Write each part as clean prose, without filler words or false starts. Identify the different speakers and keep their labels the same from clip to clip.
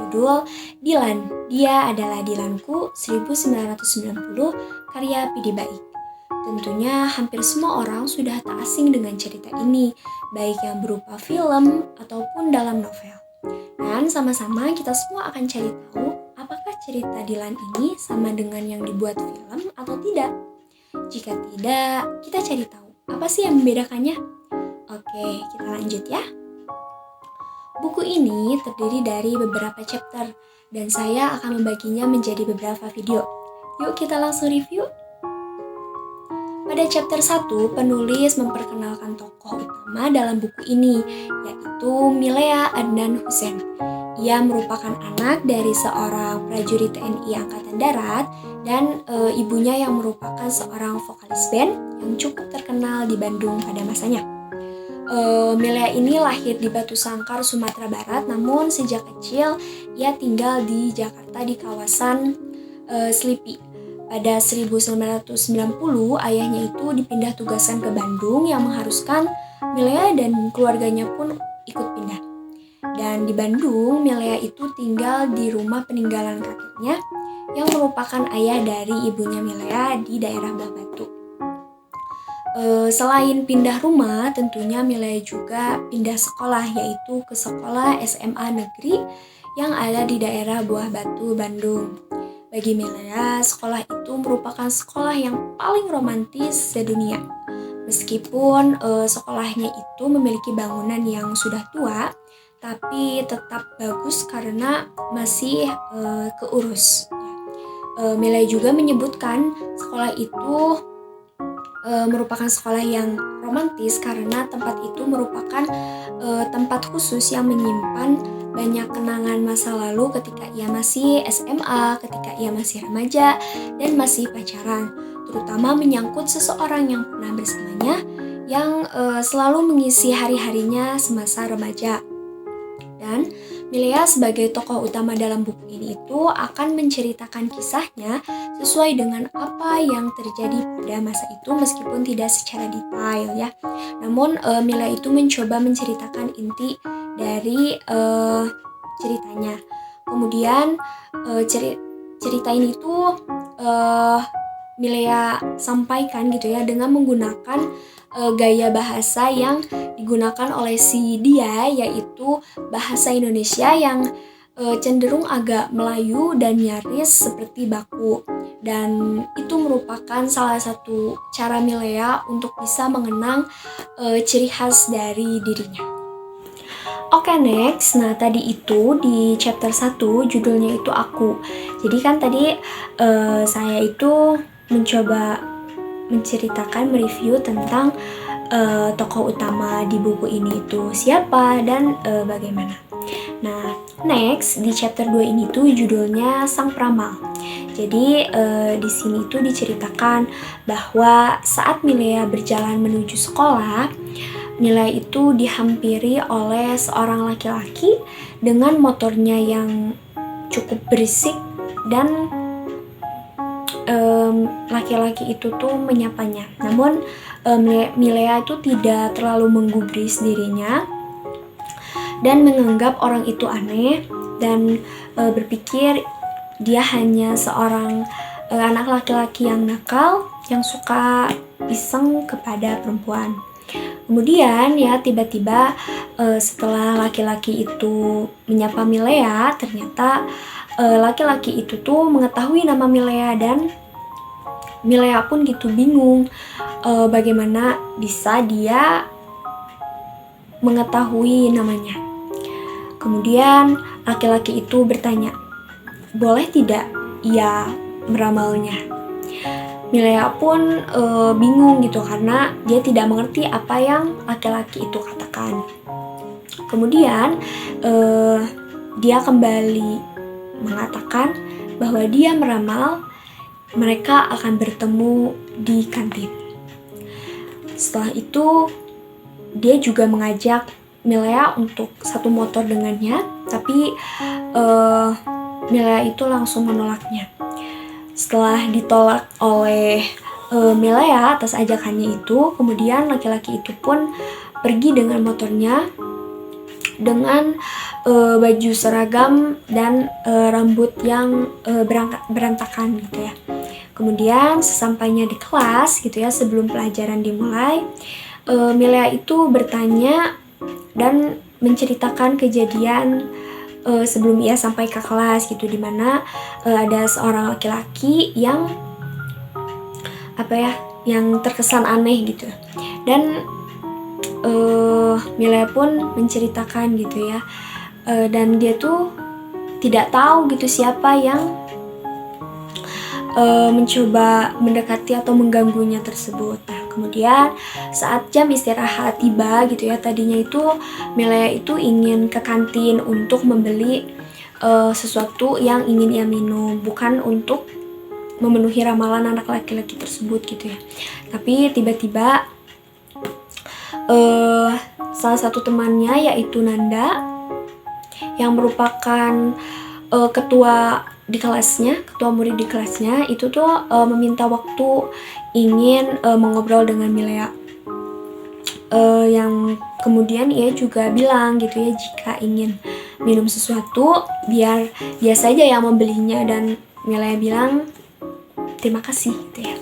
Speaker 1: berjudul Dilan. Dia adalah Dilanku 1990 karya Pidi Baik. Tentunya hampir semua orang sudah tak asing dengan cerita ini, baik yang berupa film ataupun dalam novel. Dan sama-sama kita semua akan cari tahu apakah cerita Dilan ini sama dengan yang dibuat film atau tidak. Jika tidak, kita cari tahu apa sih yang membedakannya. Oke, kita lanjut ya. Buku ini terdiri dari beberapa chapter dan saya akan membaginya menjadi beberapa video. Yuk kita langsung review. Pada chapter 1, penulis memperkenalkan tokoh utama dalam buku ini, yaitu Milea Adnan Hussein. Ia merupakan anak dari seorang prajurit TNI Angkatan Darat dan ibunya yang merupakan seorang vokalis band yang cukup terkenal di Bandung pada masanya. Milea ini lahir di Batu Sangkar, Sumatera Barat, namun sejak kecil ia tinggal di Jakarta di kawasan Selipi. Pada 1990, ayahnya itu dipindah tugaskan ke Bandung yang mengharuskan Milea dan keluarganya pun ikut pindah. Dan di Bandung, Milea itu tinggal di rumah peninggalan kakeknya yang merupakan ayah dari ibunya Milea di daerah Buah Batu. Selain pindah rumah, tentunya Milea juga pindah sekolah, yaitu ke sekolah SMA negeri yang ada di daerah Buah Batu, Bandung. Bagi Milea, sekolah itu merupakan sekolah yang paling romantis sedunia. Meskipun sekolahnya itu memiliki bangunan yang sudah tua, tapi tetap bagus karena masih keurus. Milea juga menyebutkan sekolah itu merupakan sekolah yang romantis karena tempat itu merupakan tempat khusus yang menyimpan banyak kenangan masa lalu ketika ia masih SMA, ketika ia masih remaja, dan masih pacaran, terutama menyangkut seseorang yang pernah bersamanya, yang selalu mengisi hari-harinya semasa remaja. Dan Milea sebagai tokoh utama dalam buku ini itu akan menceritakan kisahnya sesuai dengan apa yang terjadi pada masa itu meskipun tidak secara detail ya. Namun Milea itu mencoba menceritakan inti dari ceritanya. Kemudian cerita ini tuh Milea sampaikan gitu ya dengan menggunakan gaya bahasa yang digunakan oleh si dia, yaitu bahasa Indonesia yang cenderung agak Melayu dan nyaris seperti baku. Dan itu merupakan salah satu cara Milea untuk bisa mengenang ciri khas dari dirinya. Oke, next. Nah, tadi itu di chapter 1 judulnya itu Aku. Jadi kan tadi saya itu mencoba menceritakan, mereview tentang tokoh utama di buku ini itu siapa dan bagaimana. Nah, next di chapter 2 ini tuh judulnya Sang Peramal. Jadi di sini tuh diceritakan bahwa saat Milea berjalan menuju sekolah, Milea itu dihampiri oleh seorang laki-laki dengan motornya yang cukup berisik dan laki-laki itu tuh menyapanya. Namun Milea itu tidak terlalu menggubris dirinya dan menganggap orang itu aneh dan berpikir dia hanya seorang anak laki-laki yang nakal yang suka iseng kepada perempuan. Kemudian ya tiba-tiba setelah laki-laki itu menyapa Milea, ternyata laki-laki itu tuh mengetahui nama Milea dan Milea pun gitu bingung bagaimana bisa dia mengetahui namanya. Kemudian laki-laki itu bertanya, boleh tidak ia meramalnya? Milea pun bingung gitu karena dia tidak mengerti apa yang laki-laki itu katakan. Kemudian dia kembali mengatakan bahwa dia meramal mereka akan bertemu di kantin. Setelah itu dia juga mengajak Milea untuk satu motor dengannya, tapi Milea itu langsung menolaknya. Setelah ditolak oleh Milea atas ajakannya itu, kemudian laki-laki itu pun pergi dengan motornya dengan baju seragam dan rambut yang berantakan gitu ya. Kemudian sesampainya di kelas gitu ya, sebelum pelajaran dimulai, Milea itu bertanya dan menceritakan kejadian sebelum ia sampai ke kelas gitu, dimana ada seorang laki-laki yang yang terkesan aneh gitu. Dan Milea pun menceritakan gitu ya, dan dia tuh tidak tahu gitu siapa yang mencoba mendekati atau mengganggunya tersebut. Nah, kemudian saat jam istirahat tiba gitu ya, tadinya itu Milea itu ingin ke kantin untuk membeli sesuatu yang ingin ia minum, bukan untuk memenuhi ramalan anak laki-laki tersebut gitu ya. Tapi tiba-tiba salah satu temannya, yaitu Nanda, yang merupakan ketua di kelasnya, ketua murid di kelasnya, itu tuh meminta waktu ingin mengobrol dengan Milea. Yang kemudian ia juga bilang gitu ya, jika ingin minum sesuatu biar dia saja yang membelinya, dan Milea bilang terima kasih gitu ya.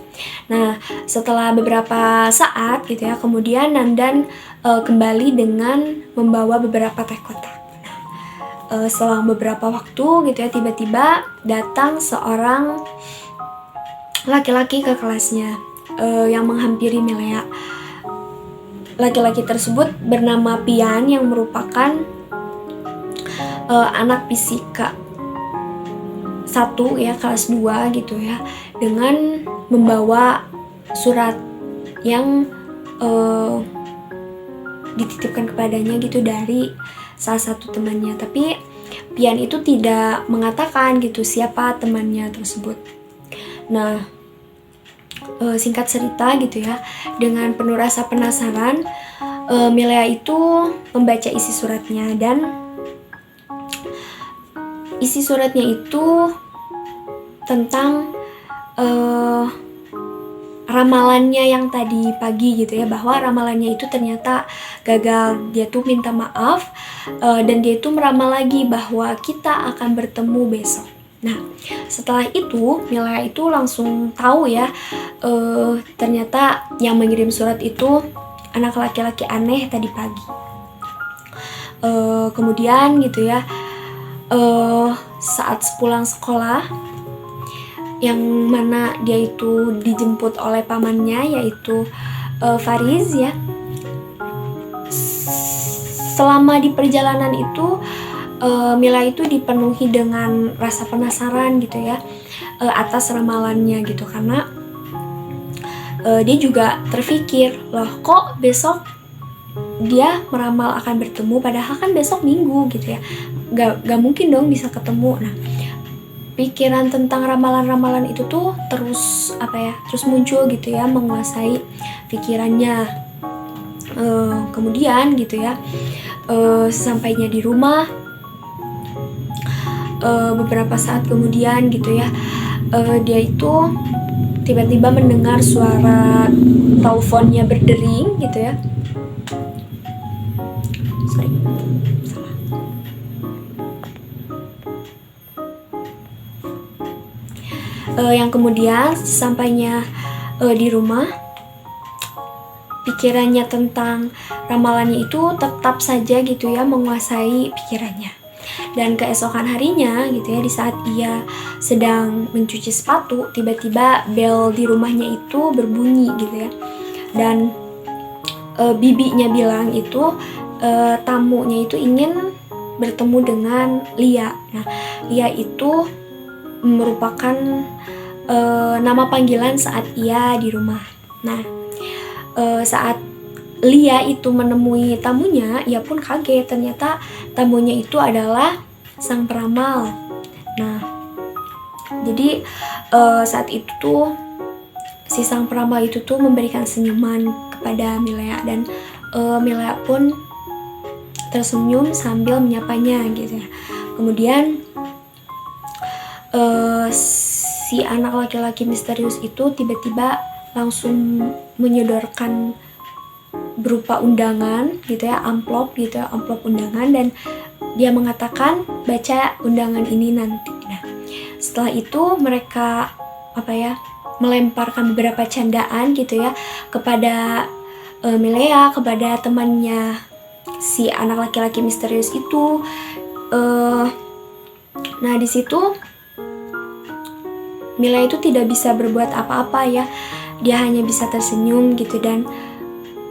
Speaker 1: Nah, setelah beberapa saat gitu ya, kemudian Nandan kembali dengan membawa beberapa teh kotak. Selang beberapa waktu gitu ya, tiba-tiba datang seorang laki-laki ke kelasnya yang menghampiri Milea. Laki-laki tersebut bernama Pian, yang merupakan anak fisika 1 ya, kelas 2 gitu ya, dengan membawa surat yang dititipkan kepadanya gitu dari salah satu temannya. Tapi Pian itu tidak mengatakan gitu siapa temannya tersebut. Nah, singkat cerita gitu ya, dengan penuh rasa penasaran, Milea itu membaca isi suratnya, dan isi suratnya itu tentang ramalannya yang tadi pagi gitu ya, bahwa ramalannya itu ternyata gagal. Dia tuh minta maaf, dan dia itu meramal lagi bahwa kita akan bertemu besok. Nah, setelah itu Milea itu langsung tahu ya, ternyata yang mengirim surat itu anak laki-laki aneh tadi pagi. Kemudian gitu ya, saat sepulang sekolah, yang mana dia itu dijemput oleh pamannya, yaitu Fariz ya. Selama di perjalanan itu Mila itu dipenuhi dengan rasa penasaran gitu ya, atas ramalannya gitu, karena dia juga terpikir, loh kok besok dia meramal akan bertemu, padahal kan besok Minggu gitu ya, gak mungkin dong bisa ketemu. Nah, pikiran tentang ramalan-ramalan itu tuh terus muncul gitu ya, menguasai pikirannya. Kemudian gitu ya, sampainya di rumah, beberapa saat kemudian gitu ya, dia itu tiba-tiba mendengar suara teleponnya berdering gitu ya. Yang kemudian sampainya di rumah, pikirannya tentang ramalannya itu tetap saja gitu ya menguasai pikirannya. Dan keesokan harinya gitu ya, di saat ia sedang mencuci sepatu, tiba-tiba bel di rumahnya itu berbunyi gitu ya. Dan bibinya bilang itu tamunya itu ingin bertemu dengan Lia. Nah, Lia itu merupakan nama panggilan saat ia di rumah. Nah, saat Lia itu menemui tamunya, ia pun kaget, ternyata tamunya itu adalah sang peramal. Nah, jadi saat itu tuh si sang peramal itu tuh memberikan senyuman kepada Milea, dan Milea pun tersenyum sambil menyapanya gitu ya. Kemudian si anak laki-laki misterius itu tiba-tiba langsung menyodorkan berupa undangan gitu ya, amplop gitu ya, amplop undangan, dan dia mengatakan baca undangan ini nanti. Nah, setelah itu mereka melemparkan beberapa candaan gitu ya kepada Milea, kepada temannya si anak laki-laki misterius itu. Nah, di situ Milea itu tidak bisa berbuat apa-apa ya. Dia hanya bisa tersenyum gitu dan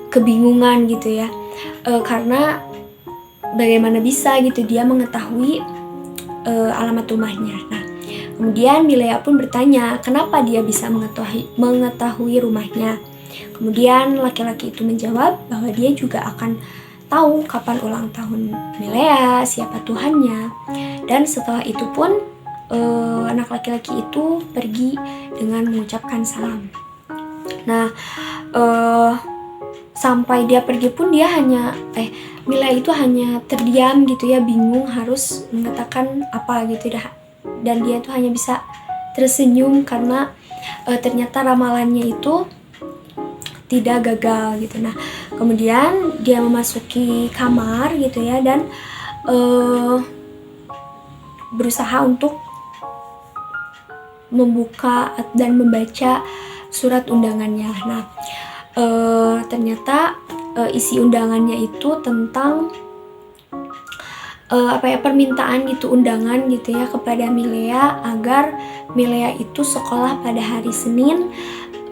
Speaker 1: kebingungan gitu ya. Karena bagaimana bisa gitu dia mengetahui alamat rumahnya. Nah, kemudian Milea pun bertanya kenapa dia bisa mengetahui rumahnya. Kemudian laki-laki itu menjawab bahwa dia juga akan tahu kapan ulang tahun Milea, siapa Tuhannya. Dan setelah itu pun anak laki-laki itu pergi dengan mengucapkan salam. Nah, sampai dia pergi pun Milea itu hanya terdiam gitu ya, bingung harus mengatakan apa gitu dah. Dan dia itu hanya bisa tersenyum karena ternyata ramalannya itu tidak gagal gitu. Nah, kemudian dia memasuki kamar gitu ya dan berusaha untuk membuka dan membaca surat undangannya. Nah, ternyata isi undangannya itu tentang permintaan gitu, undangan gitu ya kepada Milea agar Milea itu sekolah pada hari Senin,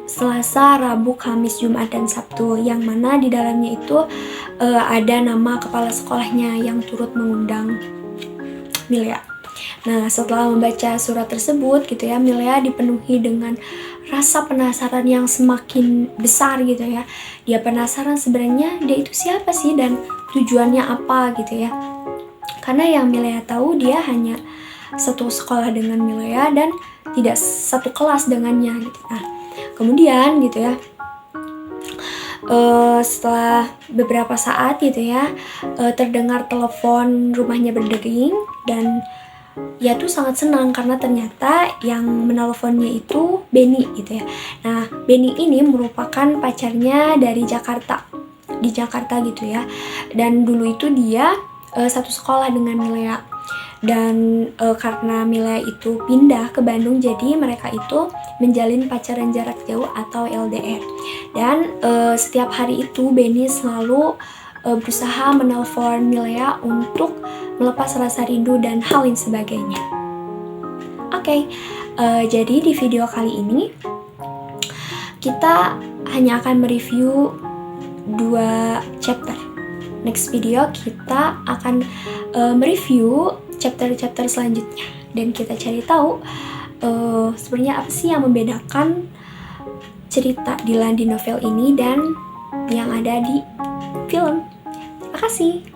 Speaker 1: Selasa, Rabu, Kamis, Jumat, dan Sabtu, yang mana di dalamnya itu ada nama kepala sekolahnya yang turut mengundang Milea. Nah, setelah membaca surat tersebut gitu ya, Milea dipenuhi dengan rasa penasaran yang semakin besar gitu ya. Dia penasaran sebenarnya dia itu siapa sih dan tujuannya apa gitu ya. Karena yang Milea tahu dia hanya satu sekolah dengan Milea dan tidak satu kelas dengannya gitu. Nah, kemudian gitu ya, setelah beberapa saat gitu ya, terdengar telepon rumahnya berdering dan ia tuh sangat senang karena ternyata yang menelponnya itu Benny gitu ya. Nah, Benny ini merupakan pacarnya dari Jakarta, di Jakarta gitu ya. Dan dulu itu dia satu sekolah dengan Milea. Dan karena Milea itu pindah ke Bandung, jadi mereka itu menjalin pacaran jarak jauh atau LDR. Dan setiap hari itu Benny selalu berusaha menelpon Milea untuk melepas rasa rindu dan hal lain sebagainya. Oke, jadi di video kali ini kita hanya akan mereview 2 chapter. Next video kita akan mereview chapter-chapter selanjutnya dan kita cari tahu sebenarnya apa sih yang membedakan cerita di novel ini dan yang ada di film. Terima kasih.